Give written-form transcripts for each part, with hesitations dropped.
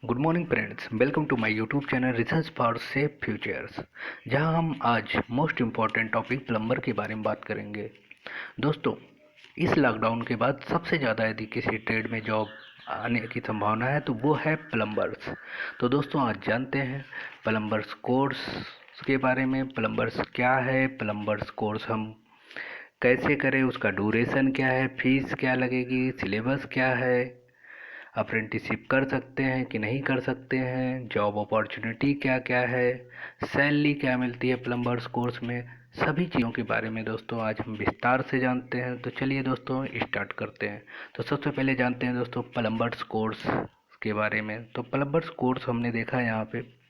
Good morning friends, welcome to my YouTube channel research for safe futures. जहां हम आज most important topic plumber के बारे में बात करेंगे। दोस्तों, इस लॉकडाउन के बाद सबसे ज़्यादा यदि किसी ट्रेड में जॉब आने की संभावना है तो वो है प्लम्बर्स। तो दोस्तों, आज जानते हैं प्लम्बर्स कोर्स के बारे में। प्लम्बर्स क्या है, प्लम्बर्स कोर्स हम कैसे करें, उसका ड्यूरेशन क्या है, फीस क्या लगेगी, सिलेबस क्या है, अप्रेंटिसशिप कर सकते हैं कि नहीं कर सकते हैं, जॉब अपॉर्चुनिटी क्या क्या है, सैलरी क्या मिलती है प्लम्बर्स कोर्स में, सभी चीज़ों के बारे में दोस्तों आज हम विस्तार से जानते हैं। तो चलिए दोस्तों स्टार्ट करते हैं। तो सबसे पहले जानते हैं दोस्तों प्लम्बर्स कोर्स के बारे में। तो प्लम्बर्स कोर्स हमने देखा है यहाँ पे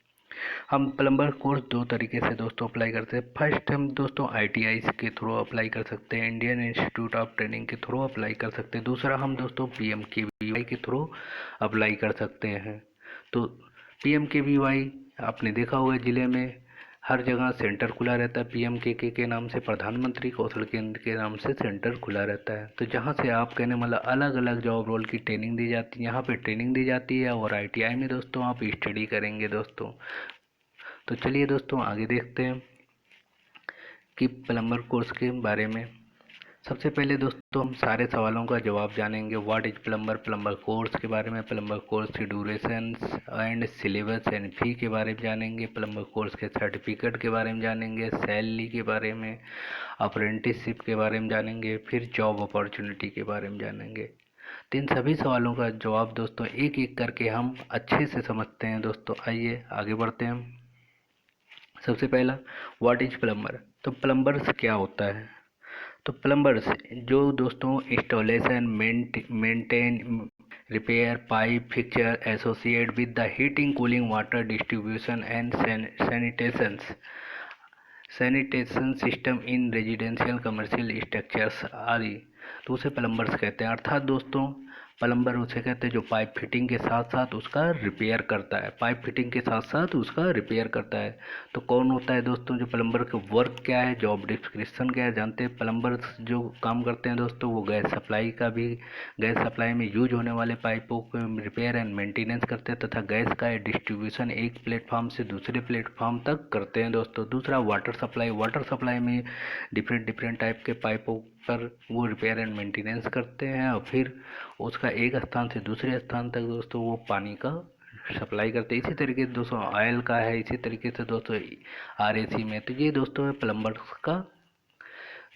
हम प्लम्बर कोर्स दो तरीके से दोस्तों अप्लाई करते हैं। फर्स्ट हम दोस्तों आईटीआई के थ्रू अप्लाई कर सकते हैं, इंडियन इंस्टीट्यूट ऑफ ट्रेनिंग के थ्रू अप्लाई कर सकते हैं। दूसरा हम दोस्तों पीएमकेवीवाई के थ्रू अप्लाई कर सकते हैं। तो पीएमकेवीवाई आपने देखा होगा ज़िले में हर जगह सेंटर खुला रहता है। पीएमकेके नाम से, प्रधानमंत्री कौशल केंद्र के नाम से सेंटर खुला रहता है। तो जहाँ से आप कहने मतलब अलग अलग जॉब रोल की ट्रेनिंग दी जाती है, यहाँ पे ट्रेनिंग दी जाती है और आईटीआई में दोस्तों आप स्टडी करेंगे दोस्तों। तो चलिए दोस्तों आगे देखते हैं कि प्लम्बर कोर्स के बारे में। सबसे पहले दोस्तों हम सारे सवालों का जवाब जानेंगे। What is plumber, plumber course के बारे में, प्लम्बर कोर्स की durations and syllabus and fee के बारे में जानेंगे, प्लम्बर कोर्स के सर्टिफिकेट के बारे में जानेंगे, सैलरी के बारे में, अप्रेंटिसशिप के बारे में जानेंगे, फिर जॉब अपॉर्चुनिटी के बारे में जानेंगे। तो इन सभी सवालों का जवाब दोस्तों एक एक करके हम अच्छे से समझते हैं दोस्तों। आइए आगे बढ़ते हैं। सबसे पहला, व्हाट इज प्लम्बर। तो प्लम्बर्स क्या होता है। तो प्लम्बर्स जो दोस्तों installation, maintain, repair, pipe fixture associate with the heating, cooling, water distribution and sanitation system in residential commercial structures आदि, तो उसे प्लम्बर्स कहते हैं। अर्थात दोस्तों प्लम्बर उसे कहते हैं जो पाइप फिटिंग के साथ साथ उसका रिपेयर करता है, पाइप फिटिंग के साथ साथ उसका रिपेयर करता है। तो कौन होता है दोस्तों जो प्लम्बर का वर्क क्या है, जॉब डिस्क्रिप्शन क्या है, जानते हैं। प्लम्बर्स जो काम करते हैं दोस्तों वो गैस सप्लाई का भी, गैस सप्लाई में यूज होने वाले पाइपों को रिपेयर एंड मेंटेनेंस करते हैं तथा गैस का डिस्ट्रीब्यूशन एक प्लेटफॉर्म से दूसरे प्लेटफॉर्म तक करते हैं दोस्तों। दूसरा वाटर सप्लाई, वाटर सप्लाई में डिफरेंट डिफरेंट टाइप के पाइपों पर वो रिपेयर एंड मेंटेनेंस करते हैं और फिर उसका एक स्थान से दूसरे स्थान तक दोस्तों वो पानी का सप्लाई करते हैं। इसी तरीके से दोस्तों ऑयल का है, इसी तरीके से दोस्तों आरएसी में। तो ये दोस्तों है प्लम्बर्स का,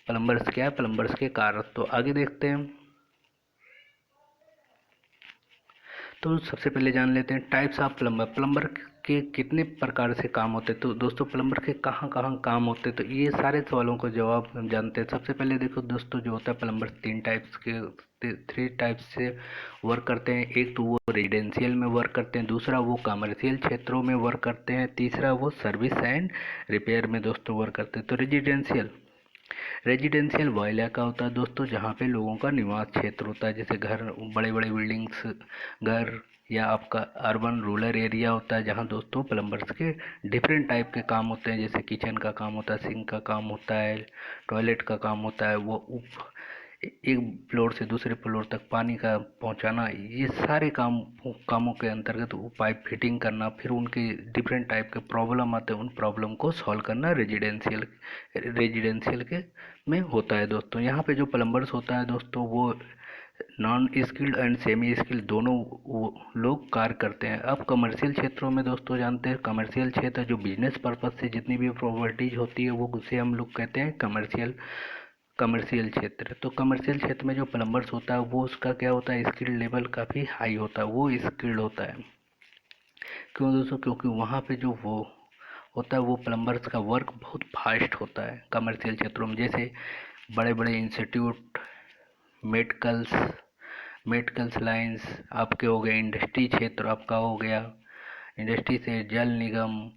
प्लम्बर्स क्या है, प्लम्बर्स के कार्य। तो आगे देखते हैं। तो सबसे पहले जान लेते हैं टाइप्स ऑफ प्लम्बर। प्लम्बर के कितने प्रकार से काम होते हैं। तो दोस्तों प्लम्बर के कहाँ कहाँ काम होते हैं, तो ये सारे सवालों का जवाब हम जानते हैं। सबसे पहले देखो दोस्तों जो होता है प्लम्बर थ्री टाइप्स से वर्क करते हैं। एक तो वो रेजिडेंशियल में वर्क करते हैं, दूसरा वो कमर्शियल क्षेत्रों में वर्क करते हैं, तीसरा वो सर्विस एंड रिपेयर में दोस्तों वर्क करते हैं। तो रेजिडेंशियल वो इलाका होता है दोस्तों जहाँ पे लोगों का निवास क्षेत्र होता है, जैसे घर, बड़े बड़े बिल्डिंग्स, घर, या आपका अर्बन रूरल एरिया होता है जहाँ दोस्तों प्लम्बर्स के डिफरेंट टाइप के काम होते हैं। जैसे किचन का काम होता है, सिंक का काम होता है, टॉयलेट का काम होता है, वो एक फ्लोर से दूसरे फ्लोर तक पानी का पहुंचाना, ये सारे कामों के अंतर्गत वो पाइप फिटिंग करना, फिर उनके डिफरेंट टाइप के प्रॉब्लम आते हैं, उन प्रॉब्लम को सॉल्व करना रेजिडेंशियल के में होता है दोस्तों। यहाँ पे जो प्लम्बर्स होता है दोस्तों वो non skilled and semi skilled दोनों वो लोग कार्य करते हैं। अब कमर्शियल क्षेत्रों में दोस्तों जानते हैं, कमर्शियल क्षेत्र जो बिजनेस पर्पज से जितनी भी प्रॉपर्टीज होती है वो उसे हम लोग कहते हैं कमर्शियल क्षेत्र। तो कमर्शियल क्षेत्र में जो प्लम्बर्स होता है वो उसका क्या होता है, स्किल लेवल काफ़ी हाई होता है, वो स्किल्ड होता है। क्यों दोस्तों, क्योंकि वहाँ पे जो वो होता है वो प्लम्बर्स का वर्क बहुत फास्ट होता है कमर्शियल क्षेत्रों में। जैसे बड़े बड़े इंस्टीट्यूट, मेडिकल्स मेडिकल्स लाइंस आपके हो गए, इंडस्ट्री क्षेत्र आपका हो गया, इंडस्ट्री से जल निगम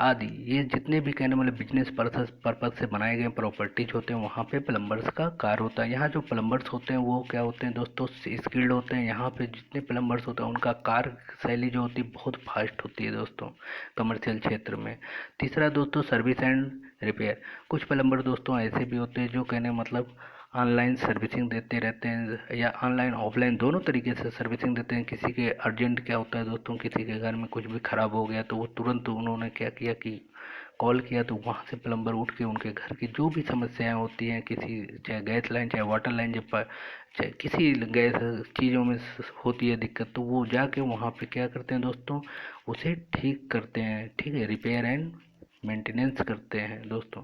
आदि, ये जितने भी कहने वाले बिजनेस पर्पज से बनाए गए प्रॉपर्टीज होते हैं वहाँ पे प्लम्बर्स का कार्य होता है। यहाँ जो प्लम्बर्स होते हैं वो क्या होते हैं दोस्तों, स्किल्ड होते हैं। यहाँ पे जितने प्लम्बर्स होते हैं उनका कार्य शैली जो होती है बहुत फास्ट होती है दोस्तों कमर्शियल क्षेत्र में। तीसरा दोस्तों सर्विस एंड रिपेयर। कुछ प्लम्बर दोस्तों ऐसे भी होते हैं जो कहने मतलब ऑनलाइन सर्विसिंग देते रहते हैं या ऑनलाइन ऑफलाइन दोनों तरीके से सर्विसिंग देते हैं। किसी के अर्जेंट क्या होता है दोस्तों, किसी के घर में कुछ भी ख़राब हो गया तो वो तुरंत उन्होंने क्या किया कि कॉल किया, तो वहाँ से प्लम्बर उठ के उनके घर की जो भी समस्याएं होती हैं, किसी चाहे गैस लाइन चाहे वाटर लाइन चाहे किसी गैस चीज़ों में होती है दिक्कत, तो वो जाके वहाँ पे क्या करते हैं दोस्तों, उसे ठीक करते हैं। ठीक है, रिपेयर एंड मेंटेनेंस करते हैं दोस्तों।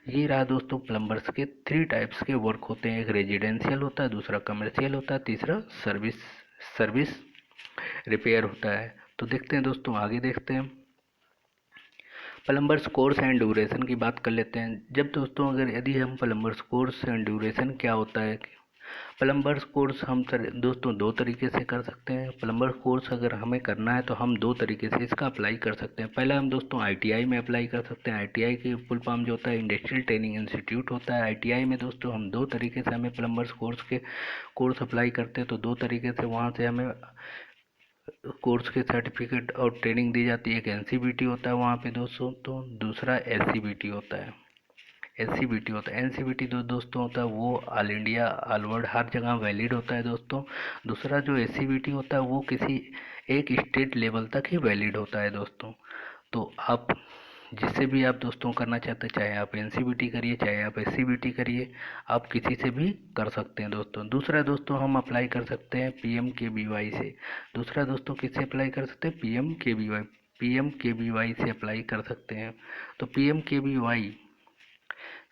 ये रहा दोस्तों प्लम्बर्स के 3 टाइप्स के वर्क होते हैं। एक रेजिडेंशियल होता है, दूसरा कमर्शियल होता है, तीसरा सर्विस सर्विस रिपेयर होता है। तो देखते हैं दोस्तों, आगे देखते हैं। प्लम्बर्स कोर्स एंड ड्यूरेशन की बात कर लेते हैं। जब दोस्तों अगर यदि हम प्लम्बर्स कोर्स एंड ड्यूरेशन क्या होता है, प्लम्बर्स कोर्स हम दोस्तों 2 तरीके से कर सकते हैं। प्लम्बर्स कोर्स अगर हमें करना है तो हम 2 तरीके से इसका अप्लाई कर सकते हैं। पहला हम दोस्तों आईटीआई में अप्लाई कर सकते हैं। आईटीआई की फुल फॉर्म जो होता है इंडस्ट्रियल ट्रेनिंग इंस्टीट्यूट होता है। आईटीआई में दोस्तों हम 2 तरीके से हमें प्लम्बर्स कोर्स अप्लाई करते हैं, तो 2 तरीके से वहाँ से हमें कोर्स के सर्टिफिकेट और ट्रेनिंग दी जाती है। एक एनसीबीटी होता है वहाँ पे दोस्तों, तो दूसरा एससीबीटी होता है। एससीबीटी होता है, एनसीबीटी दोस्तों होता है वो ऑल इंडिया ऑल वर्ल्ड हर जगह वैलिड होता है दोस्तों। दूसरा जो एससीबीटी होता है वो किसी एक स्टेट लेवल तक ही वैलिड होता है दोस्तों। तो आप जिससे भी आप दोस्तों करना चाहते हैं, चाहे आप एनसीबीटी करिए चाहे आप एससीबीटी करिए, आप किसी से भी कर सकते हैं दोस्तों। दूसरा दोस्तों हम अप्लाई कर सकते हैं पीएमकेवीवाई से। दूसरा दोस्तों किससे अप्लाई कर सकते हैं, पीएमकेवीवाई से अप्लाई कर सकते हैं। तो पीएमकेवीवाई,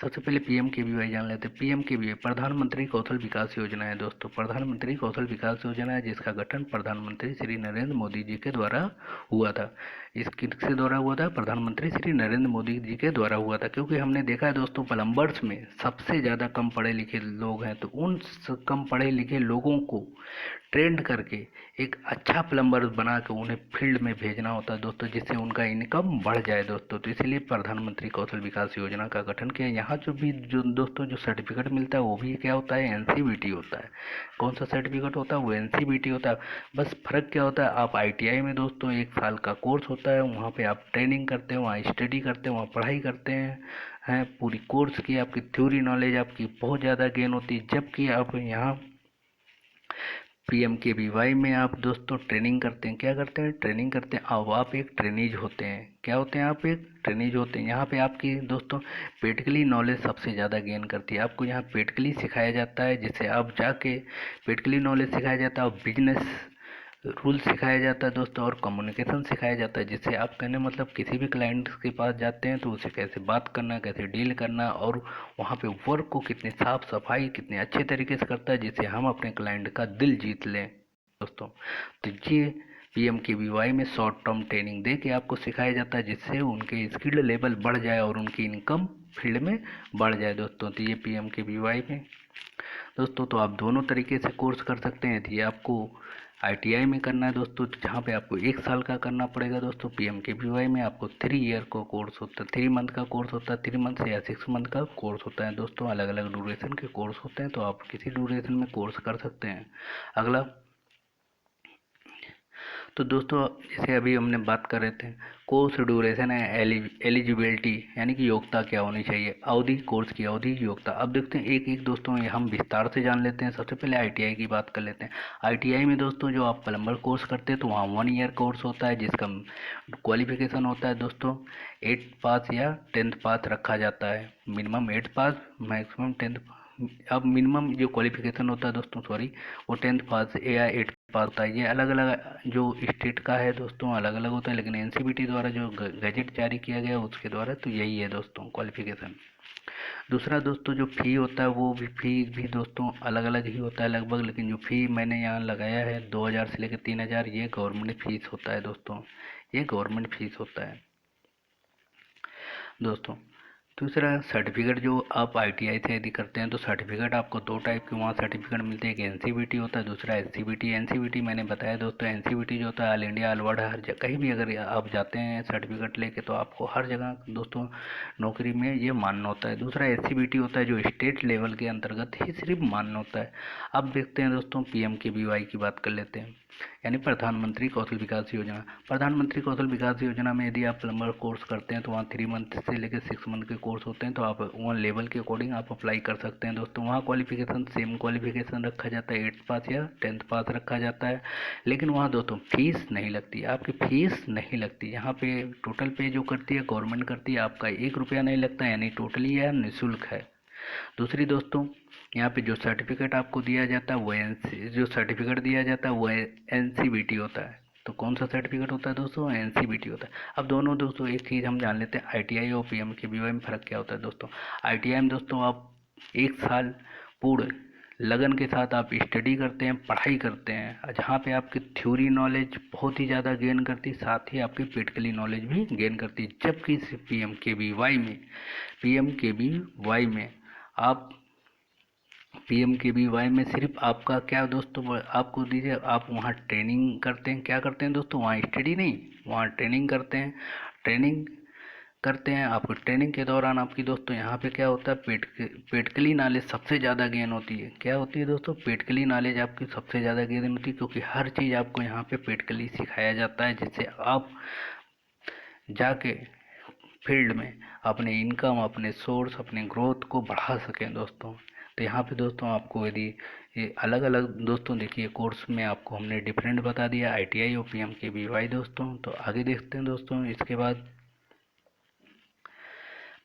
सबसे पहले पीएमकेवीवाई जान लेते हैं। पीएमकेवीवाई प्रधानमंत्री कौशल विकास योजना है दोस्तों। प्रधानमंत्री कौशल विकास योजना है जिसका गठन प्रधानमंत्री श्री नरेंद्र मोदी जी के द्वारा हुआ था। इस किसके द्वारा हुआ था, प्रधानमंत्री श्री नरेंद्र मोदी जी के द्वारा हुआ था। क्योंकि हमने देखा है दोस्तों प्लम्बर्स में सबसे ज़्यादा कम पढ़े लिखे लोग हैं, तो उन कम पढ़े लिखे लोगों को ट्रेंड करके एक अच्छा प्लम्बर बना के उन्हें फील्ड में भेजना होता है दोस्तों, जिससे उनका इनकम बढ़ जाए दोस्तों। तो इसलिए प्रधानमंत्री कौशल विकास योजना का गठन किया। यहाँ जो दोस्तों जो सर्टिफिकेट मिलता है वो भी क्या होता है, एनसीबीटी होता है। कौन सा सर्टिफिकेट होता है, वो एनसीबीटी होता है। बस फ़र्क क्या होता है, आप आईटीआई में दोस्तों 1 साल का कोर्स होता है, वहाँ पे आप ट्रेनिंग करते हैं, वहाँ स्टडी करते हैं, वहाँ पढ़ाई करते हैं पूरी कोर्स की आपकी थ्योरी नॉलेज आपकी बहुत ज़्यादा गेन होती है। जबकि आप यहाँ पीएमकेवीवाई में आप दोस्तों ट्रेनिंग करते हैं। क्या करते हैं, ट्रेनिंग करते हैं। अब आप एक ट्रेनीज होते हैं। क्या होते हैं, आप एक ट्रेनीज होते हैं। यहाँ पे आपकी दोस्तों प्रैक्टिकली नॉलेज सबसे ज़्यादा गेन करती है। आपको यहाँ प्रैक्टिकली सिखाया जाता है, जिससे आप जाके प्रैक्टिकली नॉलेज सिखाया जाता है और बिजनेस रूल सिखाया जाता है दोस्तों, और कम्युनिकेशन सिखाया जाता है। जिससे आप कहने मतलब किसी भी क्लाइंट के पास जाते हैं तो उसे कैसे बात करना, कैसे डील करना, और वहाँ पे वर्क को कितनी साफ सफाई कितने अच्छे तरीके से करता है, जिससे हम अपने क्लाइंट का दिल जीत लें दोस्तों। तो ये पीएमकेवीवाई में शॉर्ट टर्म ट्रेनिंग दे के आपको सिखाया जाता है, जिससे उनके स्किल लेवल बढ़ जाए और उनकी इनकम फील्ड में बढ़ जाए दोस्तों। तो ये पीएमकेवीवाई में दोस्तों, तो आप दोनों तरीके से कोर्स कर सकते हैं। ये आपको आईटीआई में करना है दोस्तों, जहाँ पे आपको 1 साल का करना पड़ेगा दोस्तों। पीएमकेवीवाई में आपको 3 ईयर का कोर्स होता है, 3 मंथ का कोर्स होता है, 3 मंथ या 6 मंथ का कोर्स होता है दोस्तों। अलग अलग ड्यूरेशन के कोर्स होते हैं, तो आप किसी ड्यूरेशन में कोर्स कर सकते हैं। अगला तो दोस्तों जैसे अभी हमने बात कर रहे थे, कोर्स ड्यूरेशन है, एलिजिबिलिटी यानी कि योग्यता क्या होनी चाहिए, अवधि, कोर्स की अवधि, योग्यता। अब देखते हैं एक एक दोस्तों ये हम विस्तार से जान लेते हैं। सबसे पहले आईटीआई की बात कर लेते हैं। आईटीआई में दोस्तों जो आप प्लम्बर कोर्स करते हैं तो वहाँ 1 ईयर कोर्स होता है, जिसका क्वालिफिकेशन होता है दोस्तों 8 पास या 10th पास रखा जाता है। मिनिमम 8 पास, मैक्सिमम 10th। अब मिनिमम जो क्वालिफिकेशन होता है दोस्तों, सॉरी, वो 10th पास या 8 पास होता है। ये अलग अलग जो स्टेट का है दोस्तों अलग अलग होता है, लेकिन एनसीबीटी द्वारा जो गजट जारी किया गया उसके द्वारा तो यही है दोस्तों क्वालिफिकेशन। दूसरा दोस्तों जो फ़ी होता है वो भी फ़ी भी दोस्तों अलग अलग ही होता है लगभग, लेकिन जो फ़ी मैंने यहाँ लगाया है 2000 से लेकर 3000, ये गवर्नमेंट फीस होता है दोस्तों, ये गवर्नमेंट फीस होता है दोस्तों। दूसरा सर्टिफिकेट जो आप आईटीआई से यदि करते हैं तो सर्टिफिकेट आपको 2 टाइप के वहाँ सर्टिफिकेट मिलते हैं। एक एनसीबीटी होता है, दूसरा एससीबीटी। एनसीबीटी मैंने बताया दोस्तों, एनसीबीटी जो होता है ऑल इंडिया ऑल वर्ल्ड हर जगह कहीं भी अगर आप जाते हैं सर्टिफिकेट लेके तो आपको हर जगह दोस्तों नौकरी में ये मान्य होता है। दूसरा एससीबीटी होता है जो स्टेट लेवल के अंतर्गत ही सिर्फ मान्य होता है। अब देखते हैं दोस्तों पीएमकेवीवाई की बात कर लेते हैं। यानी प्रधानमंत्री कौशल विकास योजना। प्रधानमंत्री कौशल विकास योजना में यदि आप प्लम्बर कोर्स करते हैं तो वहाँ 3 मंथ से लेकर 6 मंथ के कोर्स होते हैं, तो आप वहाँ लेवल के अकॉर्डिंग आप अप्लाई कर सकते हैं दोस्तों। वहाँ क्वालिफिकेशन सेम क्वालिफिकेशन रखा जाता है, 8th पास या 10th पास रखा जाता है। लेकिन वहाँ दोस्तों फीस नहीं लगती, आपकी फीस नहीं लगती। यहाँ पे टोटल पे जो करती है गवर्नमेंट करती है, आपका 1 रुपया नहीं लगता, यानी टोटली यह निःशुल्क है। दूसरी दोस्तों, यहाँ पे जो सर्टिफिकेट आपको दिया जाता है वो जो सर्टिफिकेट दिया जाता है वो NCVT होता है। तो कौन सा सर्टिफिकेट होता है दोस्तों? NCVT होता है। अब दोनों दोस्तों एक चीज़ हम जान लेते हैं, ITI और PMKVY में फ़र्क क्या होता है दोस्तों। ITI में दोस्तों आप 1 साल पूर्ण लगन के साथ आप स्टडी करते हैं, पढ़ाई करते हैं, जहाँ पे आपकी थ्योरी नॉलेज बहुत ही ज़्यादा गेन करती है, साथ ही आपकी प्रैक्टिकली नॉलेज भी गेन करती है। जबकि PMKVY में आप PMKVY में सिर्फ आपका क्या दोस्तों, आपको दीजिए आप वहाँ ट्रेनिंग करते हैं। क्या करते हैं दोस्तों? वहाँ स्टडी नहीं, वहाँ ट्रेनिंग करते हैं। ट्रेनिंग करते हैं, आपको ट्रेनिंग के दौरान आपकी दोस्तों यहाँ पे क्या होता है, प्रैक्टिकली नॉलेज सबसे ज़्यादा गेन होती है। क्या होती है दोस्तों? प्रैक्टिकली नॉलेज आपकी सबसे ज़्यादा गेन होती है, क्योंकि हर चीज़ आपको यहाँ पे प्रैक्टिकली सिखाया जाता है, जिससे आप जाके फील्ड में अपने इनकम, अपने सोर्स, अपने ग्रोथ को बढ़ा सकें दोस्तों। तो यहाँ पे दोस्तों आपको यदि ये अलग अलग दोस्तों देखिए कोर्स में आपको हमने डिफरेंट बता दिया, ITI और PMKVY दोस्तों। तो आगे देखते हैं दोस्तों, इसके बाद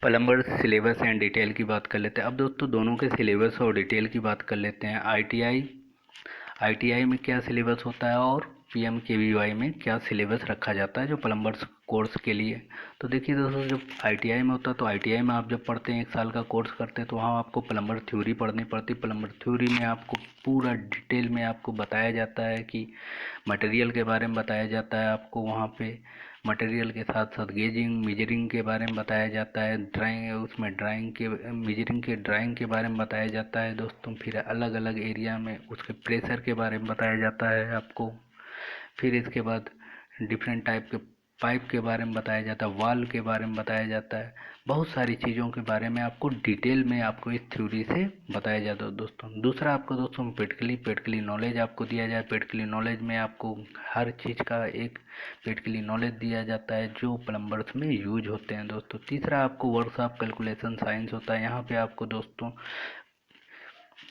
प्लम्बर सिलेबस एंड डिटेल की बात कर लेते हैं। अब दोस्तों दोनों के सिलेबस और डिटेल की बात कर लेते हैं। ITI में क्या सिलेबस होता है और PMKVY में क्या सिलेबस रखा जाता है जो प्लम्बर्स कोर्स के लिए। तो देखिए दोस्तों, जब ITI में होता है तो ITI में आप जब पढ़ते हैं 1 साल का कोर्स करते हैं, तो वहाँ आपको प्लम्बर थ्योरी पढ़नी पड़ती है। प्लम्बर थ्योरी में आपको पूरा डिटेल में आपको बताया जाता है कि मटेरियल के बारे में बताया जाता है, आपको वहाँ पे मटेरियल के साथ साथ गेजिंग मेजरिंग के बारे में बताया जाता है, ड्राइंग उसमें ड्राइंग के मेजरिंग के ड्राइंग के बारे में बताया जाता है दोस्तों। फिर अलग अलग एरिया में उसके प्रेशर के बारे में बताया जाता है आपको। फिर इसके बाद डिफरेंट टाइप के पाइप के बारे में बताया जाता है, वाल के बारे में बताया जाता है, बहुत सारी चीज़ों के बारे में आपको डिटेल में आपको इस थ्योरी से बताया जाता है दोस्तों। दूसरा आपको दोस्तों प्रैक्टिकली नॉलेज आपको दिया जाए। प्रैक्टिकली नॉलेज में आपको हर चीज़ का एक प्रैक्टिकली नॉलेज दिया जाता है जो प्लम्बर्स में यूज होते हैं दोस्तों। तीसरा आपको वर्कशॉप कैलकुलेशन साइंस होता है। यहाँ पे आपको दोस्तों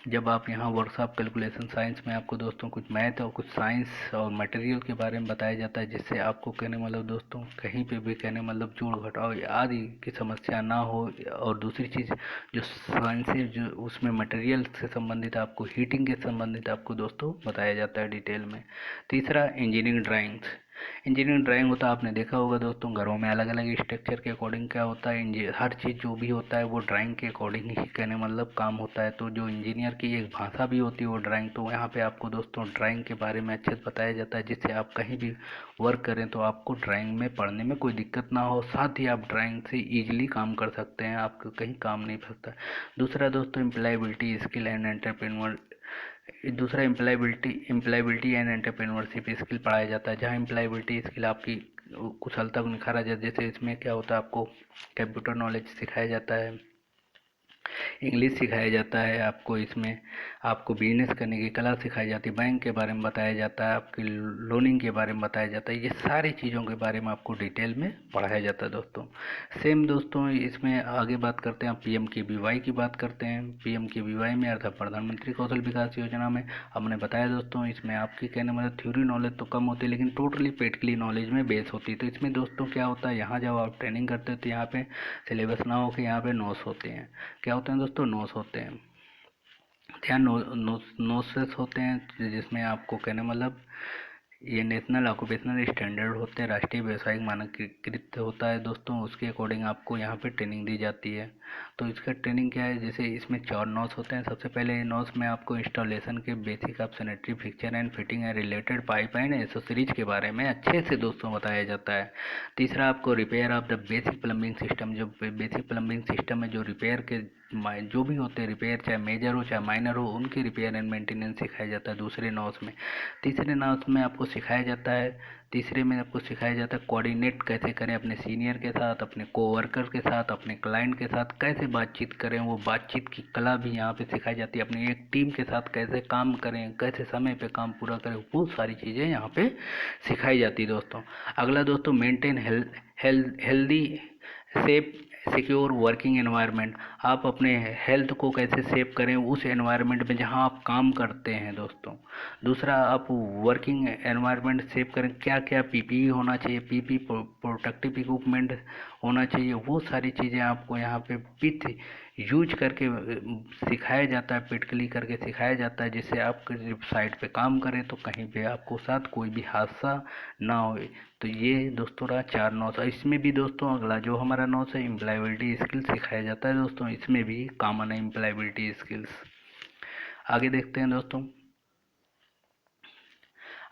जब आप यहाँ वर्कशॉप कैलकुलेशन साइंस में आपको दोस्तों कुछ मैथ और कुछ साइंस और मटेरियल के बारे में बताया जाता है, जिससे आपको कहने मतलब दोस्तों कहीं पे भी कहने मतलब जोड़ घटाव आदि की समस्या ना हो। और दूसरी चीज़ जो साइंस जो उसमें मटेरियल से संबंधित आपको हीटिंग के संबंधित आपको दोस्तों बताया जाता है डिटेल में। तीसरा इंजीनियरिंग ड्राइंग्स। इंजीनियरिंग ड्राइंग होता है, आपने देखा होगा दोस्तों घरों में अलग अलग स्ट्रक्चर के अकॉर्डिंग क्या होता है, हर चीज़ जो भी होता है वो ड्राइंग के अकॉर्डिंग ही कहने मतलब काम होता है। तो जो इंजीनियर की एक भाषा भी होती है वो ड्राइंग। तो यहाँ पे आपको दोस्तों ड्राइंग के बारे में अच्छे से बताया जाता है, जिससे आप कहीं भी वर्क करें तो आपको ड्राइंग में पढ़ने में कोई दिक्कत ना हो, साथ ही आप ड्राइंग से ईजिली काम कर सकते हैं, आपको कहीं काम नहीं फंसता। दूसरा दोस्तों एम्प्लॉयबिलिटी स्किल एंड एंटरप्रेन्योर। दूसरा एम्प्लॉयबिलिटी एंड एंटरप्रेन्योरशिप स्किल पढ़ाया जाता है, जहाँ एम्प्लॉयबिलिटी स्किल आपकी कुशलता को निखारा जाता है। जैसे इसमें क्या होता है, आपको कंप्यूटर नॉलेज सिखाया जाता है, इंग्लिश सिखाया जाता है आपको, इसमें आपको बिजनेस करने की कला सिखाई जाती है, बैंक के बारे में बताया जाता है, आपकी लोनिंग के बारे में बताया जाता है। ये सारी चीज़ों के बारे में आपको डिटेल में पढ़ाया जाता है दोस्तों। सेम दोस्तों इसमें आगे बात करते हैं, PMKVY की बात करते हैं। PMKVY में अर्थात प्रधानमंत्री कौशल विकास योजना में हमने बताया दोस्तों, इसमें आपकी कहने मतलब थ्योरी नॉलेज तो कम होती है, लेकिन टोटली प्रैक्टिकली नॉलेज में बेस होती है। तो इसमें दोस्तों क्या होता है, यहाँ जब आप ट्रेनिंग करते हैं तो यहाँ पे सिलेबस ना हो के यहाँ पे नोट्स होते हैं। क्या होते हैं दोस्तों? नोट्स होते हैं। यहाँ नोट्स होते हैं, जिसमें आपको कहने मतलब ये नेशनल ऑक्यूपेशनल स्टैंडर्ड होते हैं, राष्ट्रीय व्यावसायिक मानकीकृत होता है दोस्तों, उसके अकॉर्डिंग आपको यहाँ पे ट्रेनिंग दी जाती है। तो इसका ट्रेनिंग क्या है, जैसे इसमें 4 नॉट्स होते हैं। सबसे पहले नॉट्स में आपको इंस्टॉलेशन के basic of sanitary fixture and fitting and related pipe and accessories के बारे में अच्छे से दोस्तों बताया जाता है। तीसरा आपको repair of the basic plumbing system, जो बेसिक प्लम्बिंग सिस्टम है जो रिपेयर के जो भी होते हैं रिपेयर, चाहे मेजर हो चाहे माइनर हो, उनके रिपेयर एंड मेंटेनेंस सिखाया जाता है दूसरे नॉस में। तीसरे नॉस में आपको सिखाया जाता है, तीसरे में आपको सिखाया जाता है कोऑर्डिनेट कैसे करें अपने सीनियर के साथ, अपने कोवर्कर के साथ, अपने क्लाइंट के साथ कैसे बातचीत करें, वो बातचीत की कला भी यहाँ पे सिखाई जाती है। अपनी एक टीम के साथ कैसे काम करें, कैसे समय पे काम पूरा करें, वो सारी चीज़ें यहाँ पे सिखाई जाती है दोस्तों। अगला दोस्तों, maintain healthy safe secure working environment. आप अपने हेल्थ को कैसे सेव करें उस एनवायरनमेंट में जहां आप काम करते हैं दोस्तों। दूसरा, आप वर्किंग एनवायरनमेंट सेव करें, क्या क्या पीपीई होना चाहिए, पीपी प्रोटेक्टिव इक्विपमेंट होना चाहिए, वो सारी चीज़ें आपको यहाँ पे विथ यूज करके सिखाया जाता है, प्रैक्टिकली करके सिखाया जाता है, जिससे आप जब साइट पे काम करें तो कहीं पे आपको साथ कोई भी हादसा ना हो। तो ये दोस्तों रहा 4 नॉस। इसमें भी दोस्तों अगला जो हमारा नॉस है, एम्प्लॉयबिलिटी स्किल्स सिखाया जाता है दोस्तों, इसमें भी कॉमन है एम्प्लॉयबिलिटी स्किल्स। आगे देखते हैं दोस्तों।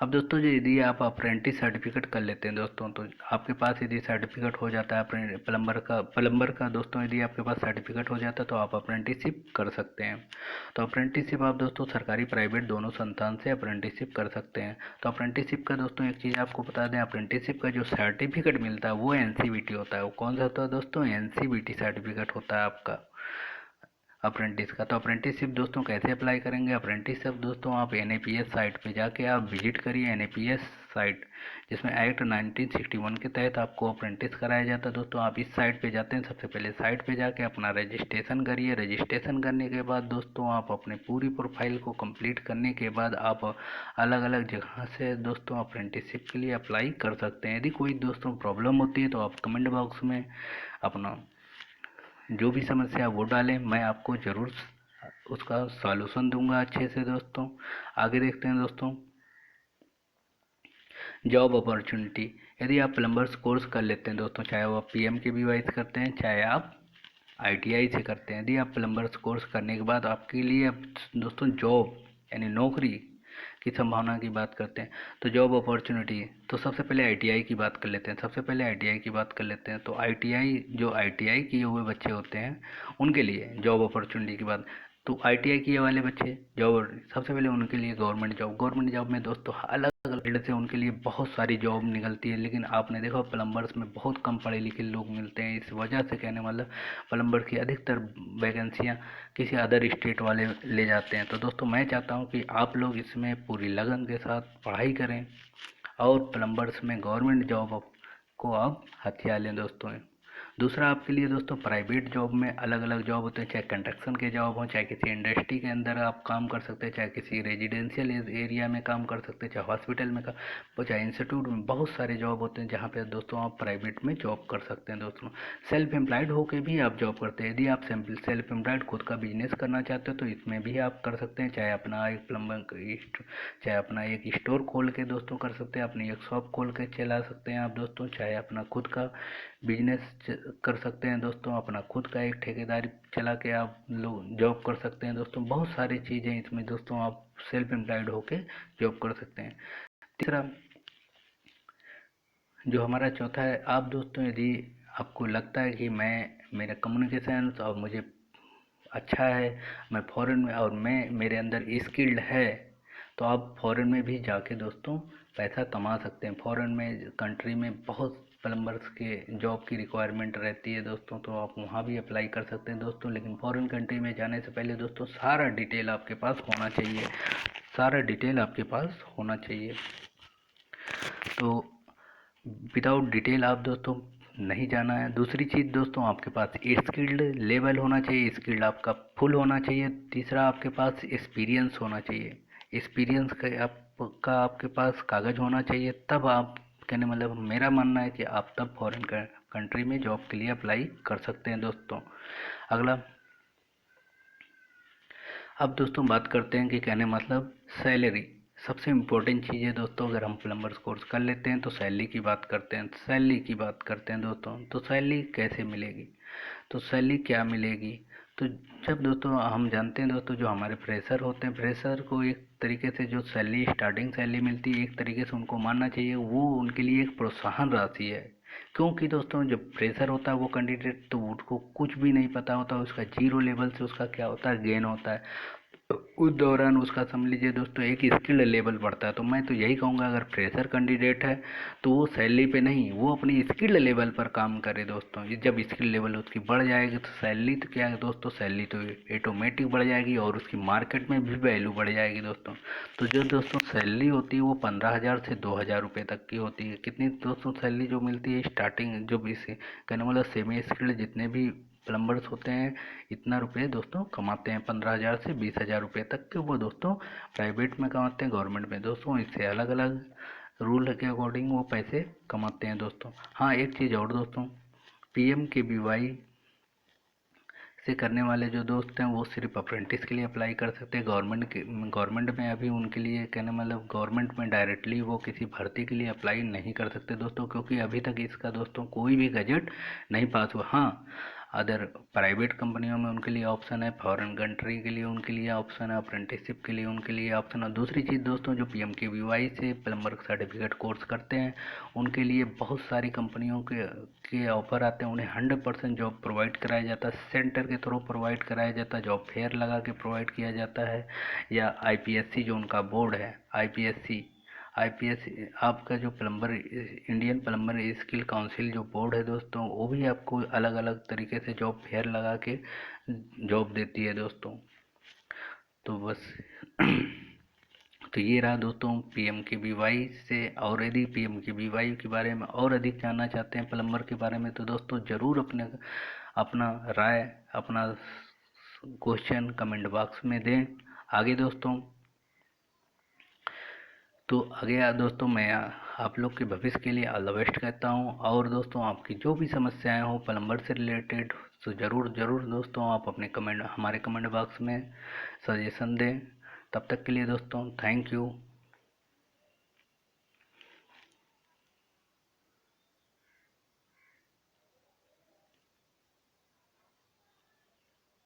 अब दोस्तों जो यदि आप अप्रेंटिस सर्टिफिकेट कर लेते हैं दोस्तों, तो आपके पास यदि सर्टिफिकेट हो जाता है प्लम्बर का दोस्तों, यदि आपके पास सर्टिफिकेट हो जाता है तो आप अप्रेंटिसशिप कर सकते हैं। तो अप्रेंटिसशिप आप दोस्तों सरकारी प्राइवेट दोनों संस्थान से अप्रेंटिसशिप कर सकते हैं। तो अप्रेंटिसशिप का दोस्तों एक चीज़ आपको बता दें, अप्रेंटिसशिप का जो सर्टिफिकेट मिलता है वो एनसीवीटी होता है। वो कौन सा होता है दोस्तों? एनसीवीटी सर्टिफिकेट होता है आपका अप्रेंटिस का। तो अप्रेंटिसशिप दोस्तों कैसे अप्लाई करेंगे? अप्रेंटिसशिप दोस्तों आप एनएपीएस साइट पे जाके आप विजिट करिए, एनएपीएस साइट जिसमें एक्ट 1961 के तहत आपको अप्रेंटिस कराया जाता है दोस्तों। आप इस साइट पे जाते हैं, सबसे पहले साइट पे जाके अपना रजिस्ट्रेशन करिए। रजिस्ट्रेशन करने के बाद दोस्तों आप अपने पूरी प्रोफाइल को कंप्लीट करने के बाद आप अलग अलग जगह से दोस्तों अप्रेंटिसशिप के लिए अप्लाई कर सकते हैं। यदि कोई दोस्तों प्रॉब्लम होती है तो आप कमेंट बॉक्स में अपना जो भी समस्या वो डालें, मैं आपको ज़रूर उसका सॉल्यूशन दूंगा अच्छे से दोस्तों। आगे देखते हैं दोस्तों, जॉब अपॉर्चुनिटी। यदि आप प्लम्बर्स कोर्स कर लेते हैं दोस्तों, चाहे वो आप PMKVY से करते हैं चाहे आप ITI से करते हैं, यदि आप प्लम्बर्स कोर्स करने के बाद आपके लिए अब दोस्तों जॉब यानी नौकरी की संभावना की बात करते हैं, तो जॉब अपॉर्चुनिटी। तो सबसे पहले ITI की बात कर लेते हैं, तो ITI किए हुए बच्चे होते हैं उनके लिए जॉब अपॉर्चुनिटी की बात। तो ITI किए वाले बच्चे जॉब, सबसे पहले उनके लिए गवर्नमेंट जॉब में दोस्तों अलग अलग फील्ड से उनके लिए बहुत सारी जॉब निकलती है, लेकिन आपने देखा प्लम्बर्स में बहुत कम पढ़े लिखे लोग मिलते हैं। इस वजह से कहने मतलब प्लम्बर की अधिकतर वैकेंसियाँ किसी अदर स्टेट वाले ले जाते हैं। तो दोस्तों मैं चाहता हूँ कि आप लोग इसमें पूरी लगन के साथ पढ़ाई करें और प्लम्बर्स में गवर्नमेंट जॉब को आप हथिया लें दोस्तों। दूसरा आपके लिए दोस्तों प्राइवेट जॉब में अलग अलग जॉब होते हैं, चाहे कंस्ट्रक्शन के जॉब हो, चाहे किसी इंडस्ट्री के अंदर आप काम कर सकते हैं, चाहे किसी रेजिडेंशियल एरिया में काम कर सकते हैं, चाहे हॉस्पिटल में काम, चाहे इंस्टीट्यूट में, बहुत सारे जॉब होते हैं जहाँ पे दोस्तों आप प्राइवेट में जॉब कर सकते हैं दोस्तों। सेल्फ एम्प्लॉयड होकर भी आप जॉब करते हैं। यदि आप सेल्फ एम्प्लॉयड खुद का बिजनेस करना चाहते हो तो इसमें भी आप कर सकते हैं, चाहे अपना एक प्लम्बर चाहे अपना एक स्टोर खोल के दोस्तों कर सकते हैं, अपनी एक शॉप खोल के चला सकते हैं आप दोस्तों, चाहे अपना खुद का बिजनेस कर सकते हैं दोस्तों, अपना खुद का एक ठेकेदारी चला के आप लोग जॉब कर सकते हैं दोस्तों। बहुत सारी चीज़ें इसमें दोस्तों आप सेल्फ एम्प्लॉयड होके जॉब कर सकते हैं। तीसरा जो हमारा चौथा है, आप दोस्तों यदि आपको लगता है कि मेरा कम्युनिकेशन और मुझे अच्छा है, मैं फॉरेन में और मैं मेरे अंदर स्किल्ड है, तो आप फॉरेन में भी जाके दोस्तों पैसा कमा सकते हैं। फॉरेन में कंट्री में बहुत प्लम्बर्स के जॉब की रिक्वायरमेंट रहती है दोस्तों, तो आप वहाँ भी अप्लाई कर सकते हैं दोस्तों। लेकिन फॉरेन कंट्री में जाने से पहले दोस्तों सारा डिटेल आपके पास होना चाहिए, तो विदाउट डिटेल आप दोस्तों नहीं जाना है। दूसरी चीज़ दोस्तों आपके पास स्किल्ड लेवल होना चाहिए, स्किल्ड आपका फुल होना चाहिए। तीसरा आपके पास एक्सपीरियंस होना चाहिए, एक्सपीरियंस का आपके पास कागज़ होना चाहिए, तब आप कहने मतलब मेरा मानना है कि आप तब फॉरेन कंट्री में जॉब के लिए अप्लाई कर सकते हैं दोस्तों। अगला अब दोस्तों बात करते हैं कि कहने मतलब सैलरी सबसे इम्पोर्टेंट चीज़ है दोस्तों। अगर हम प्लम्बर्स कोर्स कर लेते हैं तो सैलरी की बात करते हैं दोस्तों। तो सैलरी कैसे मिलेगी, तो सैलरी क्या मिलेगी? तो जब दोस्तों हम जानते हैं दोस्तों, जो हमारे फ्रेशर होते हैं, फ्रेशर को एक तरीके से जो सैलरी स्टार्टिंग सैलरी मिलती है, एक तरीके से उनको मानना चाहिए वो उनके लिए एक प्रोत्साहन राशि है। क्योंकि दोस्तों जब फ्रेशर होता है वो कैंडिडेट, तो उसको कुछ भी नहीं पता होता, उसका जीरो लेवल से उसका क्या होता है, गेन होता है। उस दौरान उसका समझ लीजिए दोस्तों एक स्किल्ड लेवल बढ़ता है। तो मैं तो यही कहूँगा, अगर फ्रेशर कैंडिडेट है तो वो सैलरी पे नहीं, वो अपनी स्किल्ड लेवल पर काम करे दोस्तों। ये जब स्किल लेवल उसकी बढ़ जाएगी तो सैलरी तो क्या है दोस्तों, सैलरी तो ऑटोमेटिक बढ़ जाएगी और उसकी मार्केट में भी वैल्यू बढ़ जाएगी दोस्तों। तो जो दोस्तों सैलरी होती है वो 15,000 से 2,000 रुपये तक की होती है। कितनी दोस्तों सैलरी जो मिलती है स्टार्टिंग, जो भी से कहने मतलब सेमी स्किल्ड जितने भी प्लम्बर्स होते हैं, इतना रुपये दोस्तों कमाते हैं, 15,000 से 20,000 रुपये तक के वो दोस्तों प्राइवेट में कमाते हैं, गवर्नमेंट में दोस्तों इससे अलग अलग रूल के अकॉर्डिंग वो पैसे कमाते हैं दोस्तों। हाँ एक चीज़ और दोस्तों, PMKVY से करने वाले जो दोस्त हैं वो सिर्फ अप्रेंटिस के लिए अप्लाई कर सकते हैं। गवर्नमेंट में अभी उनके लिए कहने मतलब गवर्नमेंट में डायरेक्टली वो किसी भर्ती के लिए अप्लाई नहीं कर सकते दोस्तों, क्योंकि अभी तक इसका दोस्तों कोई भी गजट नहीं पास हुआ। हाँ अदर प्राइवेट कंपनियों में उनके लिए ऑप्शन है, फॉरेन कंट्री के लिए उनके लिए ऑप्शन है, अप्रेंटिसशिप के लिए उनके लिए ऑप्शन है। दूसरी चीज़ दोस्तों, जो PMKVY से प्लम्बर सर्टिफिकेट कोर्स करते हैं उनके लिए बहुत सारी कंपनियों के ऑफर आते हैं, उन्हें 100% जॉब प्रोवाइड कराया जाता है, सेंटर के थ्रू प्रोवाइड कराया जाता है, जॉब फेयर लगा के प्रोवाइड किया जाता है। या IPSC जो उनका बोर्ड है, IPS आपका जो plumber, Indian plumber skill council जो बोर्ड है दोस्तों, वो भी आपको अलग अलग तरीके से जॉब फेयर लगा के जॉब देती है दोस्तों। तो बस तो ये रहा दोस्तों PMKVY से। और यदि PMKVY के बारे में और अधिक जानना चाहते हैं प्लम्बर के बारे में, तो दोस्तों ज़रूर अपना राय, अपना क्वेश्चन कमेंट बॉक्स में दें। आगे दोस्तों, तो आगे दोस्तों मैं आप लोग के भविष्य के लिए ऑल द बेस्ट कहता हूँ। और दोस्तों आपकी जो भी समस्याएं हो प्लम्बर से रिलेटेड, तो ज़रूर ज़रूर दोस्तों आप अपने कमेंट हमारे कमेंट बॉक्स में सजेशन दें। तब तक के लिए दोस्तों थैंक यू।